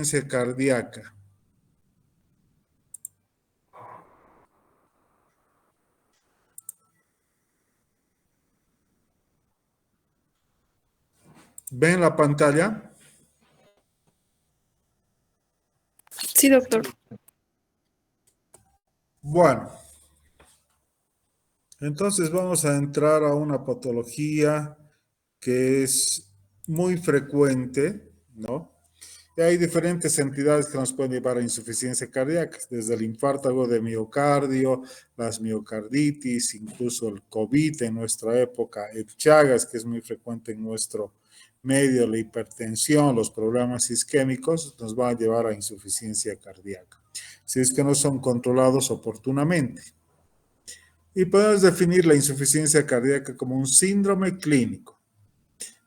insuficiencia cardíaca. ¿Ven la pantalla? Sí, doctor. Bueno, entonces vamos a entrar a una patología que es muy frecuente, ¿no? Y hay diferentes entidades que nos pueden llevar a insuficiencia cardíaca, desde el infarto agudo de miocardio, las miocarditis, incluso el COVID en nuestra época, el Chagas, que es muy frecuente en nuestro medio, la hipertensión, los problemas isquémicos, nos van a llevar a insuficiencia cardíaca, si es que no son controlados oportunamente. Y podemos definir la insuficiencia cardíaca como un síndrome clínico,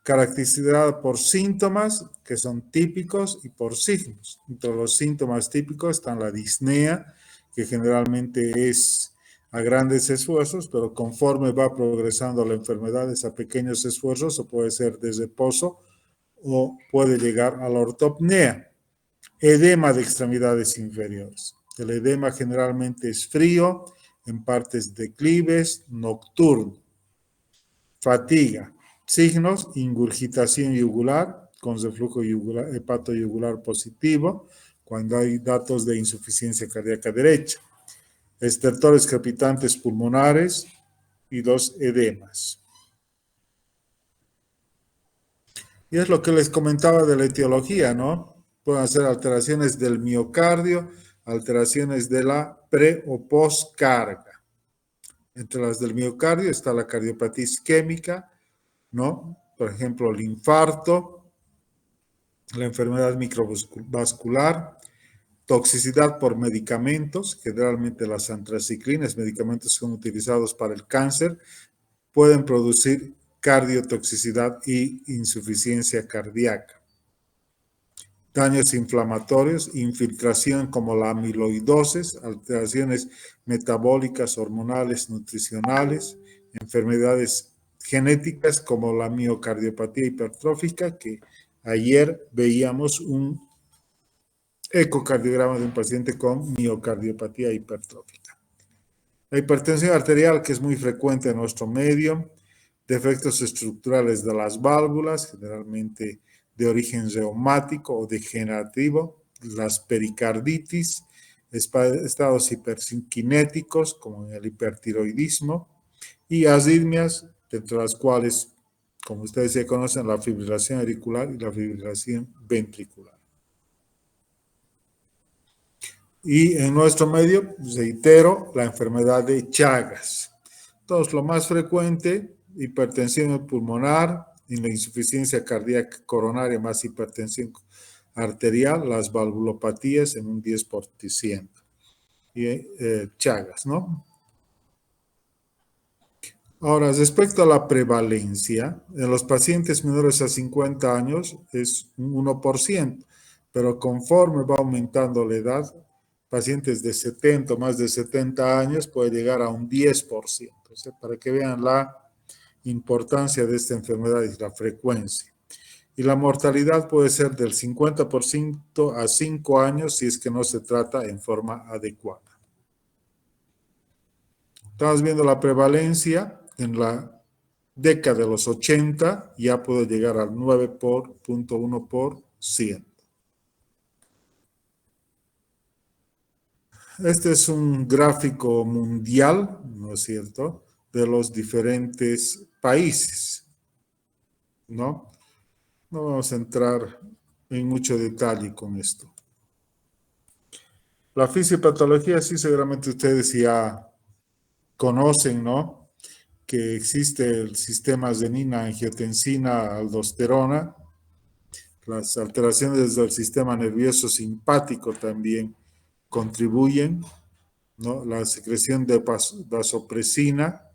caracterizada por síntomas que son típicos y por signos. Entre los síntomas típicos están la disnea, que generalmente es a grandes esfuerzos, pero conforme va progresando la enfermedad es a pequeños esfuerzos, o puede ser desde reposo o puede llegar a la ortopnea. Edema de extremidades inferiores. El edema generalmente es frío, en partes declives, nocturno. Fatiga. Signos: ingurgitación yugular con reflujo yugular, hepatoyugular positivo, cuando hay datos de insuficiencia cardíaca derecha. Estertores crepitantes pulmonares y los edemas. Y es lo que les comentaba de la etiología, ¿no? Pueden ser alteraciones del miocardio, alteraciones de la pre o postcarga. Entre las del miocardio está la cardiopatía isquémica, ¿no? Por ejemplo, el infarto, la enfermedad microvascular, toxicidad por medicamentos, generalmente las antraciclinas, medicamentos que son utilizados para el cáncer, pueden producir cardiotoxicidad y insuficiencia cardíaca. Daños inflamatorios, infiltración como la amiloidosis, alteraciones metabólicas, hormonales, nutricionales, enfermedades genéticas como la miocardiopatía hipertrófica, que ayer veíamos un ecocardiograma de un paciente con miocardiopatía hipertrófica. La hipertensión arterial, que es muy frecuente en nuestro medio, defectos estructurales de las válvulas, generalmente de origen reumático o degenerativo, las pericarditis, estados hiperkinéticos como en el hipertiroidismo y arritmias, entre las cuales, como ustedes ya conocen, la fibrilación auricular y la fibrilación ventricular. Y en nuestro medio, reitero, la enfermedad de Chagas. Entonces, lo más frecuente: hipertensión pulmonar, y la insuficiencia cardíaca coronaria más hipertensión arterial, las valvulopatías en un 10%. Y Chagas, ¿no? Ahora, respecto a la prevalencia, en los pacientes menores a 50 años es un 1%, pero conforme va aumentando la edad, pacientes de 70 o más de 70 años puede llegar a un 10%. O sea, para que vean la importancia de esta enfermedad y la frecuencia. Y la mortalidad puede ser del 50% a 5 años si es que no se trata en forma adecuada. Estamos viendo la prevalencia en la década de los 80, ya puede llegar al 9.1%. Este es un gráfico mundial, ¿no es cierto?, de los diferentes países, ¿no? No vamos a entrar en mucho detalle con esto. La fisiopatología, sí, seguramente ustedes ya conocen, ¿no?, que existe el sistema adenina, angiotensina, aldosterona. Las alteraciones del sistema nervioso simpático también contribuyen, ¿no? La secreción de vasopresina.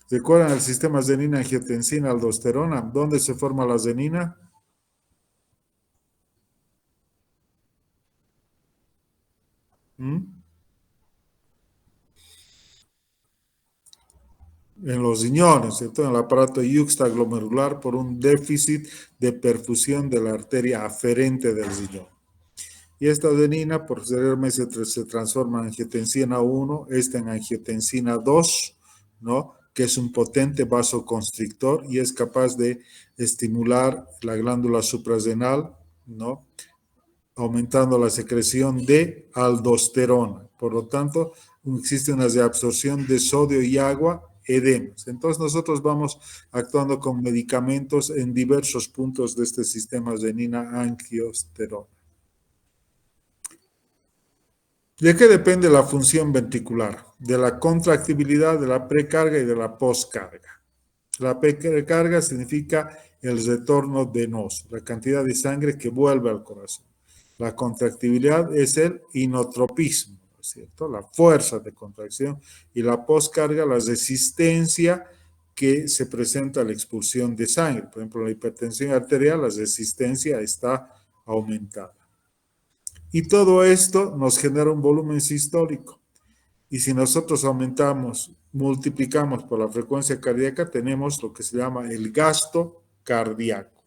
¿Recuerdan el sistema adenina, angiotensina, aldosterona? ¿Dónde se forma la adenina? En los riñones, ¿cierto? En el aparato yuxtaglomerular por un déficit de perfusión de la arteria aferente del riñón. Y esta adenina posteriormente se transforma en angiotensina 1, esta en angiotensina 2, ¿no? Que es un potente vasoconstrictor y es capaz de estimular la glándula suprarrenal, ¿no? Aumentando la secreción de aldosterona. Por lo tanto, existe una reabsorción de sodio y agua, edemas. Entonces, nosotros vamos actuando con medicamentos en diversos puntos de este sistema renina-angiosterona. ¿De qué depende la función ventricular? De la contractibilidad, de la precarga y de la postcarga. La precarga significa el retorno venoso, la cantidad de sangre que vuelve al corazón. La contractibilidad es el inotropismo, ¿no es cierto? La fuerza de contracción. Y la postcarga, la resistencia que se presenta a la expulsión de sangre. Por ejemplo, la hipertensión arterial, la resistencia está aumentada. Y todo esto nos genera un volumen sistólico. Y si nosotros aumentamos, multiplicamos por la frecuencia cardíaca, tenemos lo que se llama el gasto cardíaco.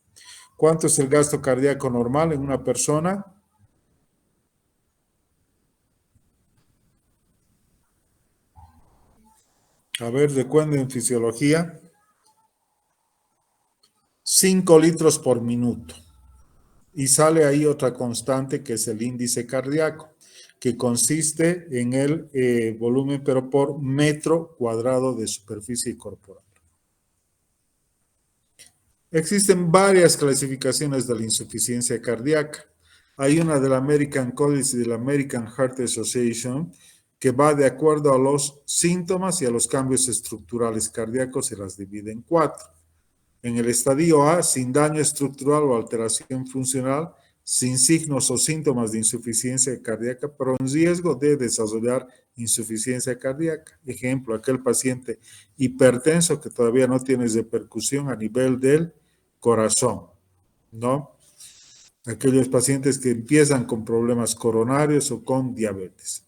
¿Cuánto es el gasto cardíaco normal en una persona? A ver, recuerden en fisiología. 5 litros por minuto. Y sale ahí otra constante que es el índice cardíaco, que consiste en el volumen, pero por metro cuadrado de superficie corporal. Existen varias clasificaciones de la insuficiencia cardíaca. Hay una de la American College y de la American Heart Association que va de acuerdo a los síntomas y a los cambios estructurales cardíacos y las divide en 4. En el estadio A, sin daño estructural o alteración funcional, sin signos o síntomas de insuficiencia cardíaca, pero en riesgo de desarrollar insuficiencia cardíaca. Ejemplo, aquel paciente hipertenso que todavía no tiene repercusión a nivel del corazón, ¿no? Aquellos pacientes que empiezan con problemas coronarios o con diabetes.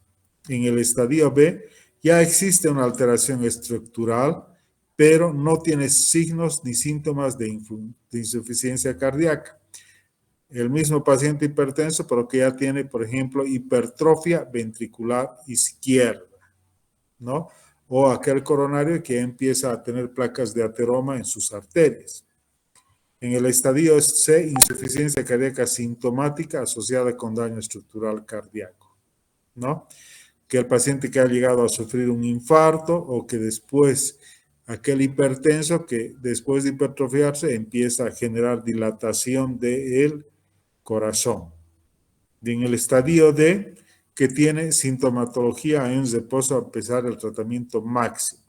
En el estadio B ya existe una alteración estructural, pero no tiene signos ni síntomas de insuficiencia cardíaca. El mismo paciente hipertenso, pero que ya tiene, por ejemplo, hipertrofia ventricular izquierda, ¿no? O aquel coronario que empieza a tener placas de ateroma en sus arterias. En el estadio C, insuficiencia cardíaca sintomática asociada con daño estructural cardíaco, ¿no? Que el paciente que ha llegado a sufrir un infarto o que después, aquel hipertenso que después de hipertrofiarse empieza a generar dilatación del corazón. Y en el estadio D, que tiene sintomatología en reposo a pesar del tratamiento máximo.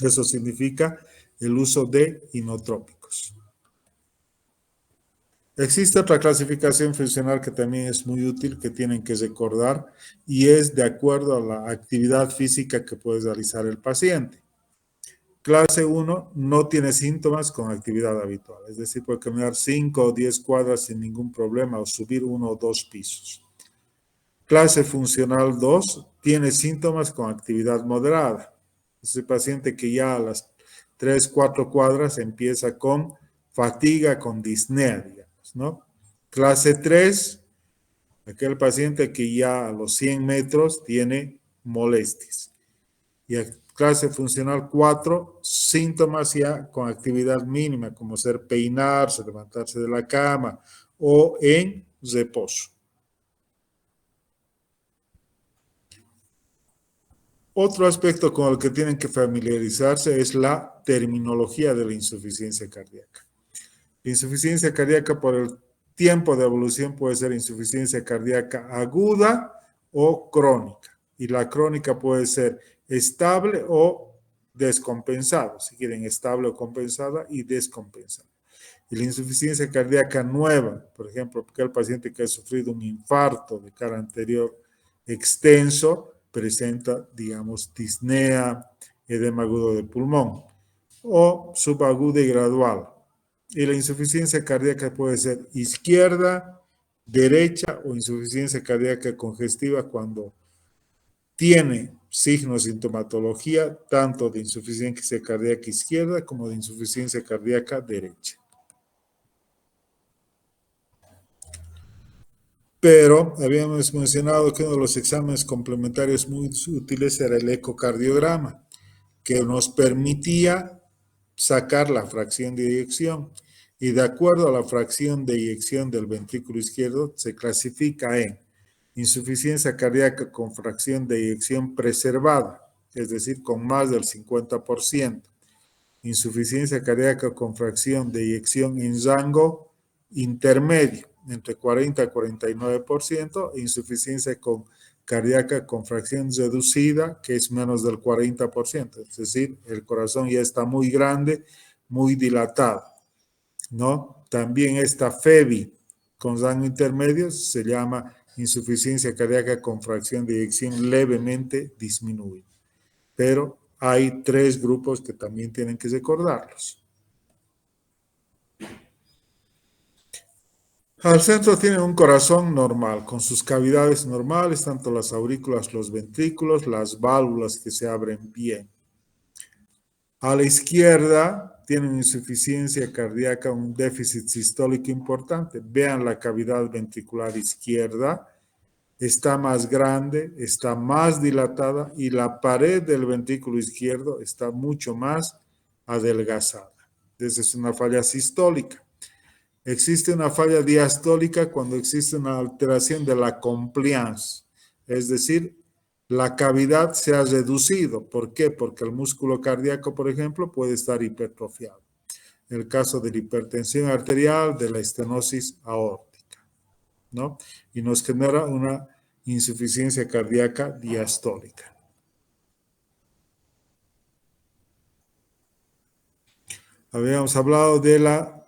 Eso significa el uso de inotrópicos. Existe otra clasificación funcional que también es muy útil, que tienen que recordar, y es de acuerdo a la actividad física que puede realizar el paciente. Clase 1 no tiene síntomas con actividad habitual, es decir, puede caminar 5 o 10 cuadras sin ningún problema o subir 1 o 2 pisos. Clase funcional 2 tiene síntomas con actividad moderada. Es el paciente que ya a las 3, 4 cuadras empieza con fatiga, con disnea, digamos, ¿no? Clase 3, aquel paciente que ya a los 100 metros tiene molestias. Y clase funcional 4, síntomas ya con actividad mínima, como ser peinarse, levantarse de la cama o en reposo. Otro aspecto con el que tienen que familiarizarse es la terminología de la insuficiencia cardíaca. La insuficiencia cardíaca por el tiempo de evolución puede ser insuficiencia cardíaca aguda o crónica. Y la crónica puede ser estable o descompensada, si quieren, estable o compensada y descompensada. Y la insuficiencia cardíaca nueva, por ejemplo, aquel paciente que ha sufrido un infarto de cara anterior extenso, presenta, digamos, disnea, edema agudo de pulmón, o subaguda y gradual. Y la insuficiencia cardíaca puede ser izquierda, derecha o insuficiencia cardíaca congestiva cuando tiene signos, sintomatología, tanto de insuficiencia cardíaca izquierda como de insuficiencia cardíaca derecha. Pero habíamos mencionado que uno de los exámenes complementarios muy útiles era el ecocardiograma, que nos permitía sacar la fracción de eyección. Y de acuerdo a la fracción de eyección del ventrículo izquierdo, se clasifica en insuficiencia cardíaca con fracción de eyección preservada, es decir, con más del 50%. Insuficiencia cardíaca con fracción de eyección en rango intermedio, entre 40 y 49%, e insuficiencia cardíaca con fracción reducida, que es menos del 40%, es decir, el corazón ya está muy grande, muy dilatado, ¿no? También esta FEBI con rango intermedio se llama insuficiencia cardíaca con fracción de eyección levemente disminuida. Pero hay 3 grupos que también tienen que recordarlos. Al centro tiene un corazón normal, con sus cavidades normales, tanto las aurículas, los ventrículos, las válvulas que se abren bien. A la izquierda tiene una insuficiencia cardíaca, un déficit sistólico importante. Vean la cavidad ventricular izquierda, está más grande, está más dilatada y la pared del ventrículo izquierdo está mucho más adelgazada. Esa es una falla sistólica. Existe una falla diastólica cuando existe una alteración de la compliance, es decir, la cavidad se ha reducido. ¿Por qué? Porque el músculo cardíaco, por ejemplo, puede estar hipertrofiado. En el caso de la hipertensión arterial, de la estenosis aórtica, ¿no? Y nos genera una insuficiencia cardíaca diastólica. Habíamos hablado de la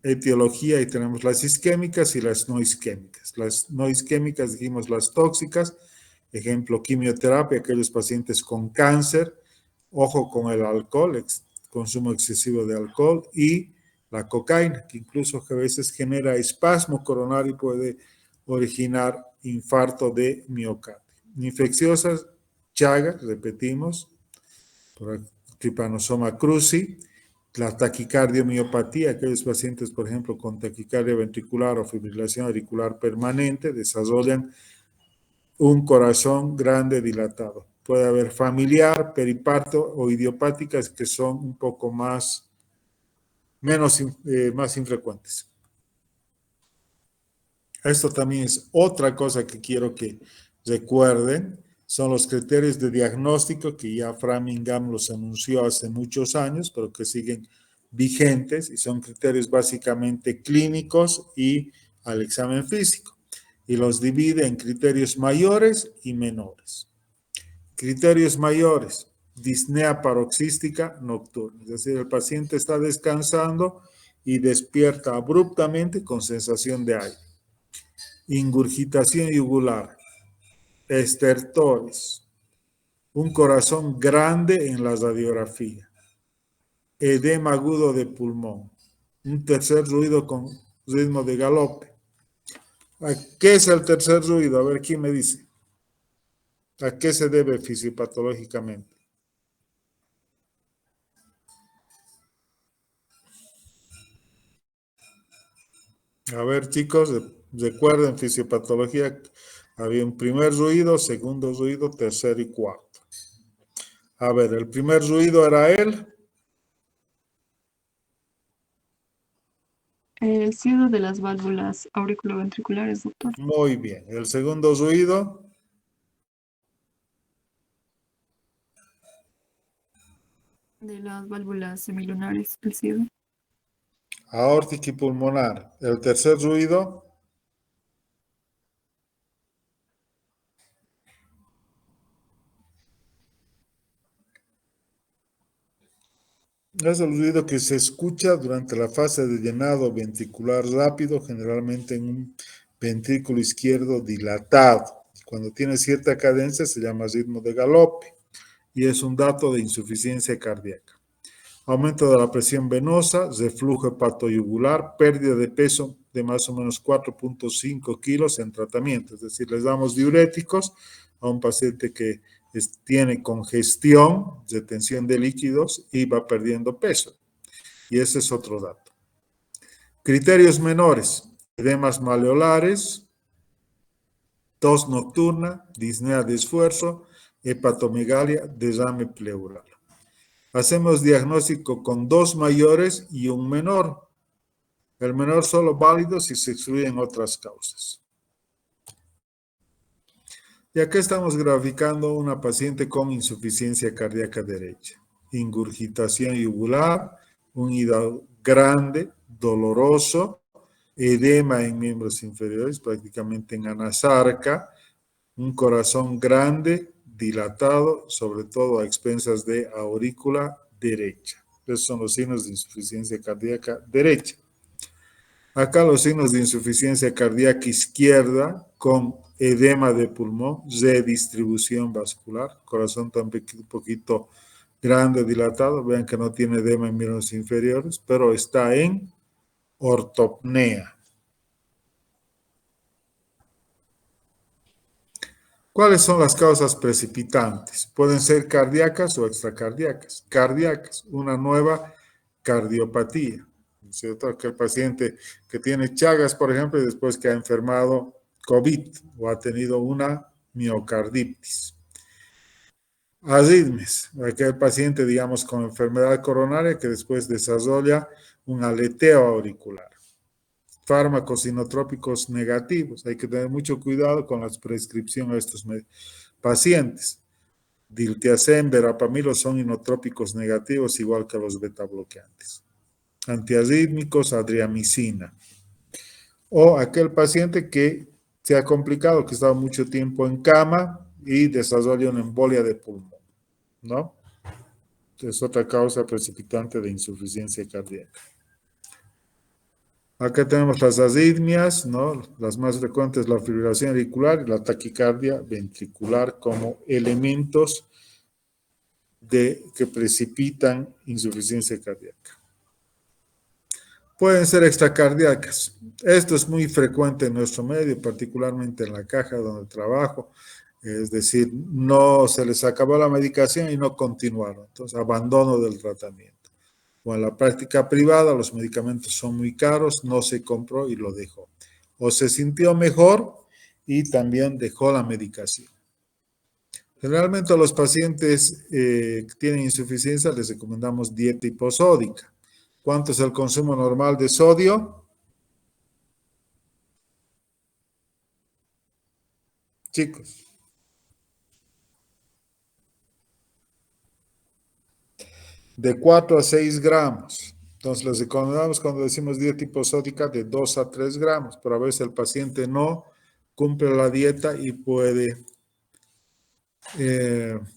etiología y tenemos las isquémicas y las no isquémicas. Las no isquémicas dijimos las tóxicas, ejemplo quimioterapia, aquellos pacientes con cáncer, ojo con el alcohol, consumo excesivo de alcohol y la cocaína, que incluso a veces genera espasmo coronario y puede originar infarto de miocardio. Infecciosas, Chagas, repetimos, por Trypanosoma cruzi, la taquicardiomiopatía, aquellos pacientes, por ejemplo, con taquicardia ventricular o fibrilación auricular permanente, desarrollan un corazón grande dilatado. Puede haber familiar, periparto o idiopáticas que son un poco más infrecuentes. Esto también es otra cosa que quiero que recuerden, son los criterios de diagnóstico que ya Framingham los anunció hace muchos años, pero que siguen vigentes y son criterios básicamente clínicos y al examen físico. Y los divide en criterios mayores y menores. Criterios mayores, disnea paroxística nocturna, es decir, el paciente está descansando y despierta abruptamente con sensación de aire. Ingurgitación yugular, estertores, un corazón grande en la radiografía, edema agudo de pulmón, un tercer ruido con ritmo de galope. ¿Qué es el tercer ruido? A ver, ¿quién me dice? ¿A qué se debe fisiopatológicamente? A ver, chicos, recuerden, fisiopatología, había un primer ruido, segundo ruido, tercer y cuarto. A ver, el primer ruido era el silbido de las válvulas auriculoventriculares, doctor. Muy bien. El segundo ruido. De las válvulas semilunares, el silbido. Aórtica y pulmonar. El tercer ruido. Es el ruido que se escucha durante la fase de llenado ventricular rápido, generalmente en un ventrículo izquierdo dilatado. Cuando tiene cierta cadencia se llama ritmo de galope y es un dato de insuficiencia cardíaca. Aumento de la presión venosa, reflujo hepatoyugular, pérdida de peso de más o menos 4.5 kilos en tratamiento. Es decir, les damos diuréticos a un paciente que tiene congestión, retención de líquidos y va perdiendo peso. Y ese es otro dato. Criterios menores, edemas maleolares, tos nocturna, disnea de esfuerzo, hepatomegalia, derrame pleural. Hacemos diagnóstico con 2 mayores y un menor. El menor solo válido si se excluyen otras causas. Y acá estamos graficando una paciente con insuficiencia cardíaca derecha, ingurgitación yugular, un hígado grande, doloroso, edema en miembros inferiores, prácticamente en anasarca, un corazón grande, dilatado, sobre todo a expensas de aurícula derecha. Esos son los signos de insuficiencia cardíaca derecha. Acá los signos de insuficiencia cardíaca izquierda con edema de pulmón, redistribución vascular, corazón tan poquito grande, dilatado, vean que no tiene edema en miembros inferiores, pero está en ortopnea. ¿Cuáles son las causas precipitantes? Pueden ser cardíacas o extracardíacas. Cardíacas, una nueva cardiopatía. ¿Cierto? Que el paciente que tiene Chagas, por ejemplo, y después que ha enfermado COVID o ha tenido una miocarditis. Arritmias, aquel paciente, digamos, con enfermedad coronaria que después desarrolla un aleteo auricular. Fármacos inotrópicos negativos, hay que tener mucho cuidado con la prescripción a estos pacientes. Diltiazem, verapamilo son inotrópicos negativos, igual que los betabloqueantes. Antiarrítmicos, adriamicina. O aquel paciente que se ha complicado, que ha estado mucho tiempo en cama y desarrolla una embolia de pulmón, ¿no? Es otra causa precipitante de insuficiencia cardíaca. Acá tenemos las arritmias, ¿no? Las más frecuentes, la fibrilación auricular y la taquicardia ventricular como elementos que precipitan insuficiencia cardíaca. Pueden ser extracardíacas. Esto es muy frecuente en nuestro medio, particularmente en la caja donde trabajo. Es decir, no se les acabó la medicación y no continuaron. Entonces, abandono del tratamiento. O en la práctica privada, los medicamentos son muy caros, no se compró y lo dejó. O se sintió mejor y también dejó la medicación. Generalmente a los pacientes que tienen insuficiencia les recomendamos dieta hiposódica. ¿Cuánto es el consumo normal de sodio? Chicos. De 4 a 6 gramos. Entonces les recomendamos cuando decimos dieta hiposódica de 2 a 3 gramos, pero a veces el paciente no cumple la dieta y puede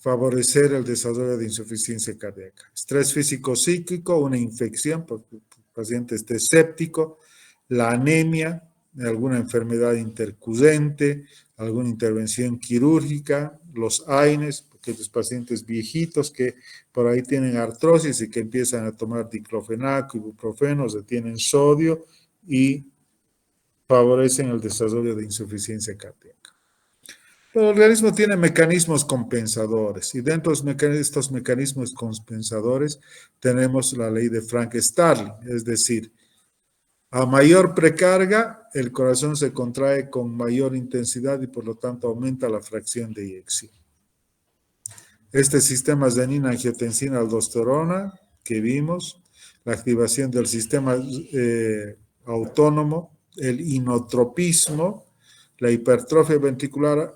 favorecer el desarrollo de insuficiencia cardíaca. Estrés físico psíquico, una infección, porque el paciente esté séptico, la anemia, alguna enfermedad intercurrente, alguna intervención quirúrgica, los AINES, porque los pacientes viejitos que por ahí tienen artrosis y que empiezan a tomar diclofenaco, ibuprofeno, retienen sodio y favorecen el desarrollo de insuficiencia cardíaca. Pero el organismo tiene mecanismos compensadores y dentro de estos mecanismos compensadores tenemos la ley de Frank-Starling, es decir, a mayor precarga el corazón se contrae con mayor intensidad y por lo tanto aumenta la fracción de eyección. Este sistema es renin-angiotensina aldosterona que vimos, la activación del sistema autónomo, el inotropismo, la hipertrofia ventricular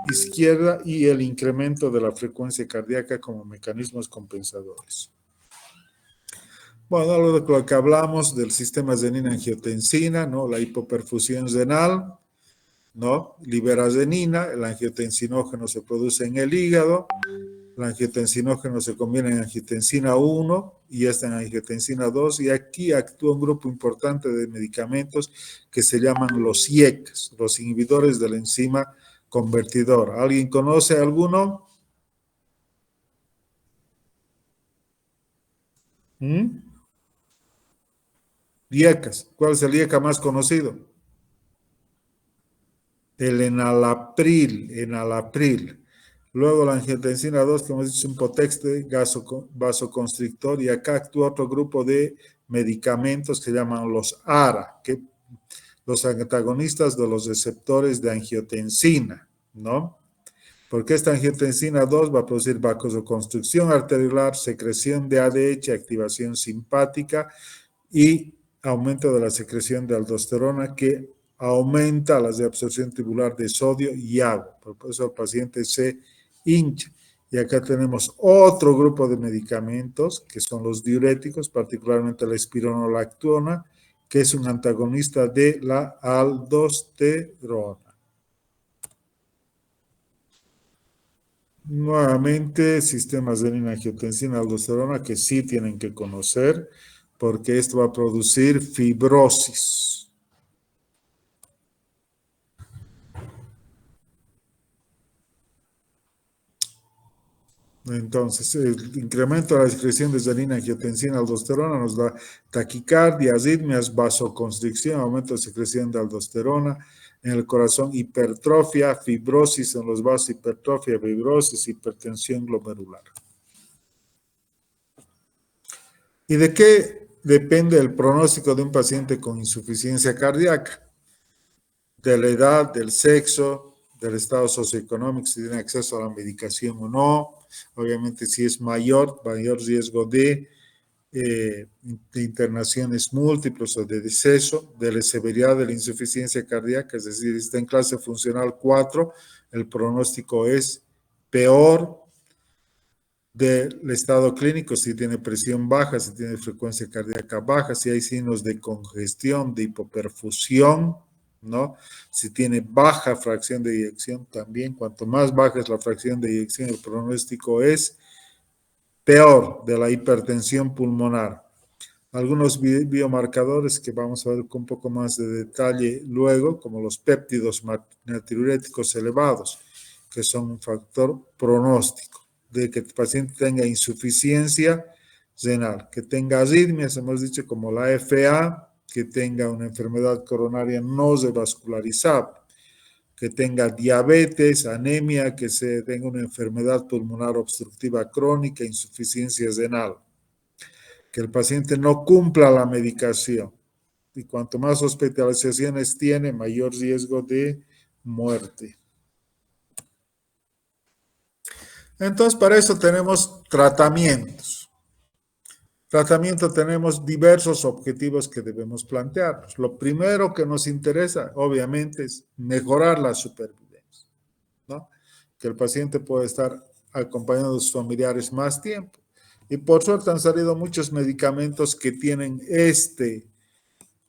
izquierda y el incremento de la frecuencia cardíaca como mecanismos compensadores. Bueno, algo de lo que hablamos del sistema renina-angiotensina, ¿no? La hipoperfusión renal, ¿no? Libera renina, el angiotensinógeno se produce en el hígado, el angiotensinógeno se convierte en angiotensina 1 y esta en angiotensina 2 y aquí actúa un grupo importante de medicamentos que se llaman los IECs, los inhibidores de la enzima convertidor. ¿Alguien conoce alguno? IECas. ¿Cuál es el IECA más conocido? El enalapril. Luego la angiotensina 2, que hemos dicho, es un potente vasoconstrictor, y acá actúa otro grupo de medicamentos que se llaman los ARA, que los antagonistas de los receptores de angiotensina, ¿no? Porque esta angiotensina 2 va a producir vasoconstricción arteriolar, secreción de ADH, activación simpática y aumento de la secreción de aldosterona que aumenta la absorción tubular de sodio y agua. Por eso el paciente se hincha. Y acá tenemos otro grupo de medicamentos que son los diuréticos, particularmente la espironolactona, que es un antagonista de la aldosterona. Nuevamente, sistemas de angiotensina, aldosterona que sí tienen que conocer, porque esto va a producir fibrosis. Entonces, el incremento de la secreción de renina, angiotensina, aldosterona nos da taquicardia, arritmias, vasoconstricción, aumento de secreción de aldosterona en el corazón, hipertrofia, fibrosis en los vasos, hipertrofia, fibrosis, hipertensión glomerular. ¿Y de qué depende el pronóstico de un paciente con insuficiencia cardíaca? De la edad, del sexo, del estado socioeconómico, si tiene acceso a la medicación o no. Obviamente, si es mayor riesgo de internaciones múltiples o de deceso, de la severidad de la insuficiencia cardíaca, es decir, está en clase funcional 4, el pronóstico es peor. Del estado clínico, si tiene presión baja, si tiene frecuencia cardíaca baja, si hay signos de congestión, de hipoperfusión, ¿no? Si tiene baja fracción de eyección también, cuanto más baja es la fracción de eyección, el pronóstico es peor, de la hipertensión pulmonar. Algunos biomarcadores que vamos a ver con un poco más de detalle luego, como los péptidos natriuréticos elevados, que son un factor pronóstico de que el paciente tenga insuficiencia renal, que tenga arritmias, hemos dicho, como la FA, que tenga una enfermedad coronaria no revascularizable, que tenga diabetes, anemia, que se tenga una enfermedad pulmonar obstructiva crónica, insuficiencia renal, que el paciente no cumpla la medicación. Y cuanto más hospitalizaciones tiene, mayor riesgo de muerte. Entonces, para eso tenemos tratamientos. Tratamiento tenemos diversos objetivos que debemos plantearnos. Lo primero que nos interesa, obviamente, es mejorar la supervivencia, ¿no? Que el paciente pueda estar acompañado de sus familiares más tiempo. Y por suerte han salido muchos medicamentos que tienen este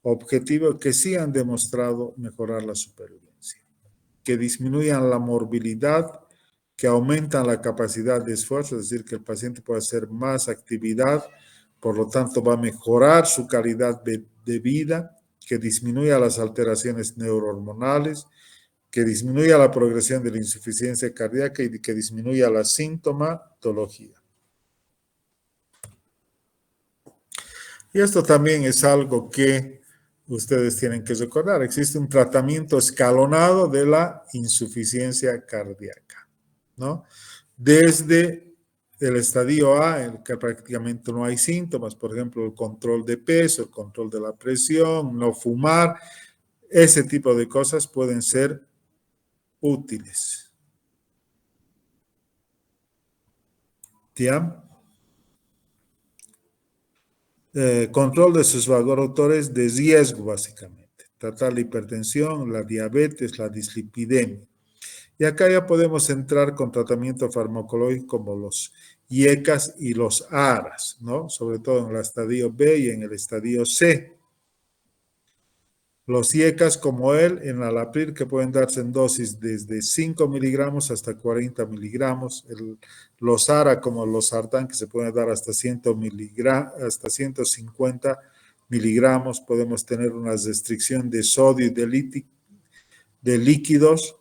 objetivo, que sí han demostrado mejorar la supervivencia, que disminuyan la morbilidad, que aumentan la capacidad de esfuerzo, es decir, que el paciente pueda hacer más actividad, por lo tanto va a mejorar su calidad de vida, que disminuya las alteraciones neurohormonales, que disminuya la progresión de la insuficiencia cardíaca y que disminuya la sintomatología. Y esto también es algo que ustedes tienen que recordar. Existe un tratamiento escalonado de la insuficiencia cardíaca, ¿no? Desde el estadio A, en el que prácticamente no hay síntomas, por ejemplo, el control de peso, el control de la presión, no fumar, ese tipo de cosas pueden ser útiles. ¿Ya? Control de sus factores de riesgo, básicamente. Tratar la hipertensión, la diabetes, la dislipidemia. Y acá ya podemos entrar con tratamiento farmacológico como los IECAS y los ARAS, ¿no? Sobre todo en el estadio B y en el estadio C. Los IECAS como el enalapril, que pueden darse en dosis desde 5 miligramos hasta 40 miligramos. Los ARA como los sartán, que se pueden dar hasta 150 miligramos. Podemos tener una restricción de sodio y de líquidos.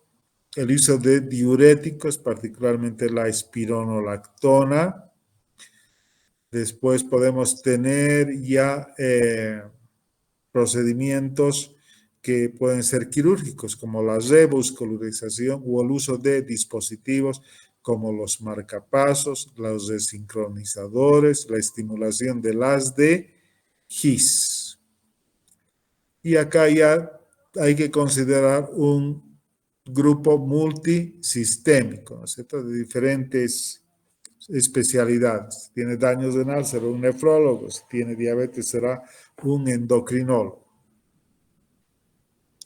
El uso de diuréticos, particularmente la espironolactona. Después podemos tener ya procedimientos que pueden ser quirúrgicos, como la revascularización o el uso de dispositivos como los marcapasos, los desincronizadores, la estimulación de las de His. Y acá ya hay que considerar un grupo multisistémico, ¿no es cierto?, de diferentes especialidades. Si tiene daños renal, será un nefrólogo. Si tiene diabetes, será un endocrinólogo.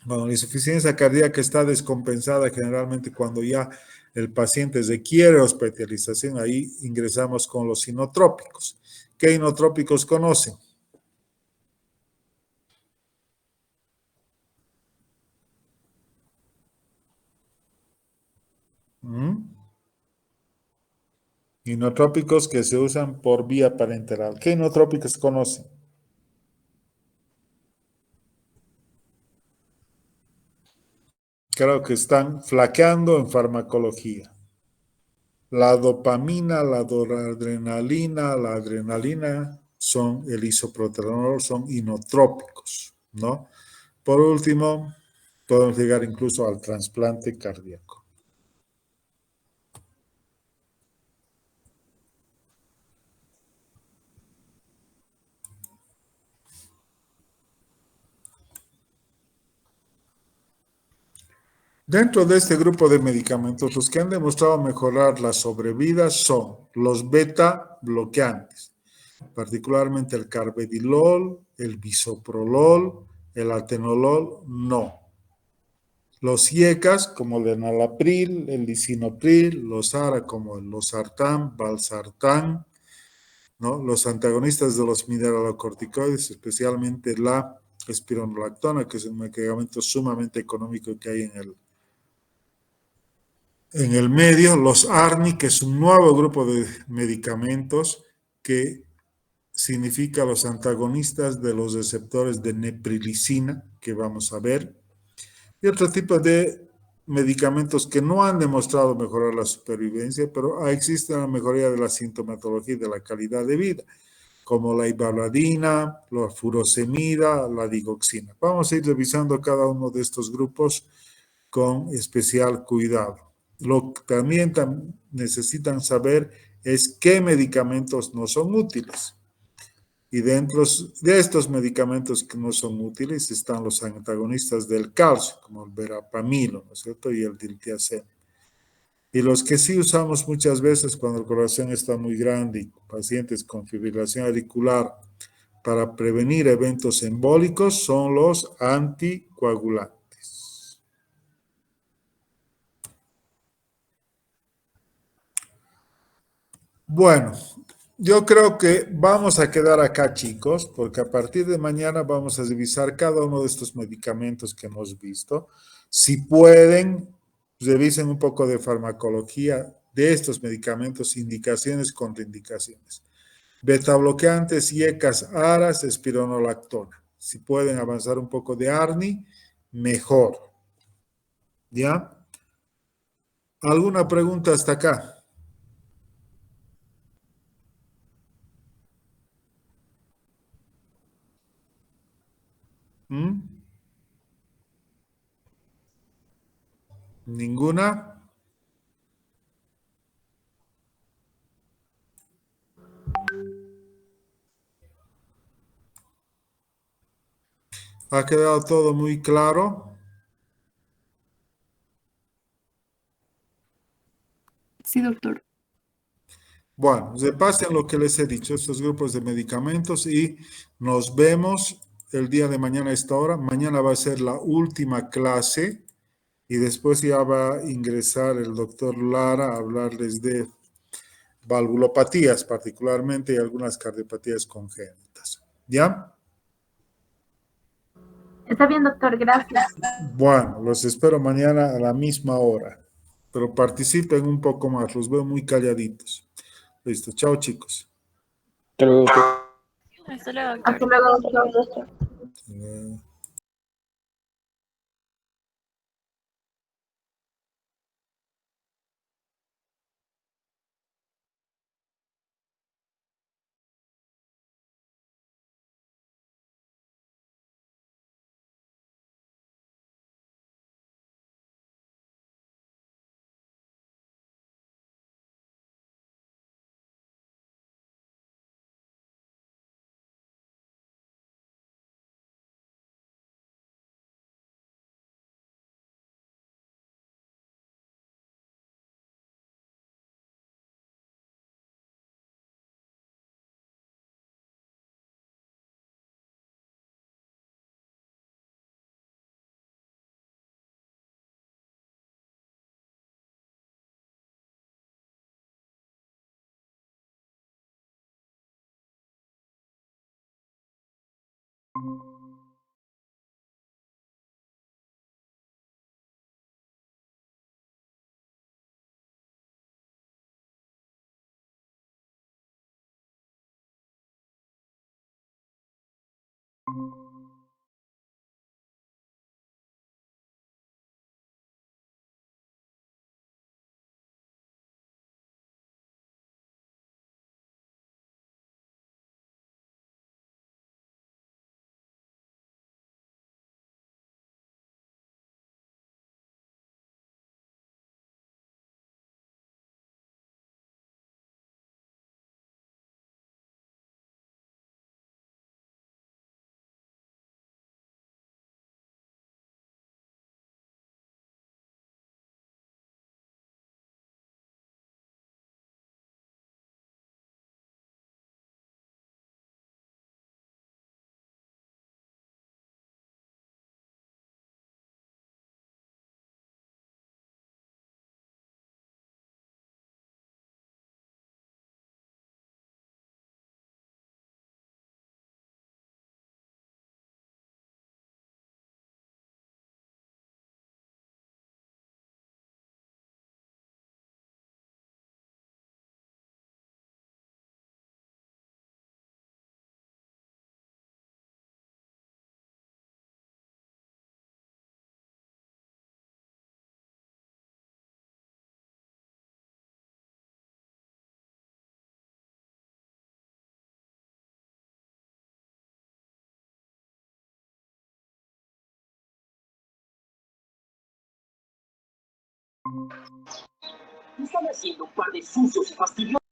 Bueno, la insuficiencia cardíaca está descompensada generalmente cuando ya el paciente requiere hospitalización. Ahí ingresamos con los inotrópicos. ¿Qué inotrópicos conocen? ¿Mm? Inotrópicos que se usan por vía parenteral. ¿Qué inotrópicos conocen? Creo que están flaqueando en farmacología. La dopamina, la adrenalina son el isoproterenol, son inotrópicos, ¿no? Por último, podemos llegar incluso al trasplante cardíaco. Dentro de este grupo de medicamentos, los que han demostrado mejorar la sobrevida son los beta bloqueantes, particularmente el carvedilol, el bisoprolol, el atenolol, no. Los IECAS, como el enalapril, el lisinopril, los ARA, como el losartán, valsartán, ¿no? Los antagonistas de los mineralocorticoides, especialmente la espironolactona, que es un medicamento sumamente económico que hay en el medio, los ARNI, que es un nuevo grupo de medicamentos que significa los antagonistas de los receptores de neprilicina, que vamos a ver, y otro tipo de medicamentos que no han demostrado mejorar la supervivencia, pero existe una mejoría de la sintomatología y de la calidad de vida, como la ibarradina, la furosemida, la digoxina. Vamos a ir revisando cada uno de estos grupos con especial cuidado. Lo que también necesitan saber es qué medicamentos no son útiles. Y dentro de estos medicamentos que no son útiles están los antagonistas del calcio, como el verapamilo, ¿no es cierto? Y el diltiazem. Y los que sí usamos muchas veces cuando el corazón está muy grande y pacientes con fibrilación auricular para prevenir eventos embólicos son los anticoagulantes. Bueno, yo creo que vamos a quedar acá, chicos, porque a partir de mañana vamos a revisar cada uno de estos medicamentos que hemos visto. Si pueden, revisen un poco de farmacología de estos medicamentos, indicaciones, contraindicaciones. Beta bloqueantes, IECAS, ARAS, espironolactona. Si pueden avanzar un poco de ARNI, mejor. ¿Ya? ¿Alguna pregunta hasta acá? ¿Mm? ¿Ninguna? ¿Ha quedado todo muy claro? Sí, doctor. Bueno, repasen lo que les he dicho, estos grupos de medicamentos y nos vemos el día de mañana a esta hora. Mañana va a ser la última clase y después ya va a ingresar el doctor Lara a hablarles de valvulopatías particularmente y algunas cardiopatías congénitas. ¿Ya? Está bien, doctor, gracias. Bueno, los espero mañana a la misma hora, pero participen un poco más, los veo muy calladitos. Listo, chao chicos. Hasta luego. Hasta luego, doctor. Hasta luego, doctor. Están haciendo un par de sucios y fastidiosos.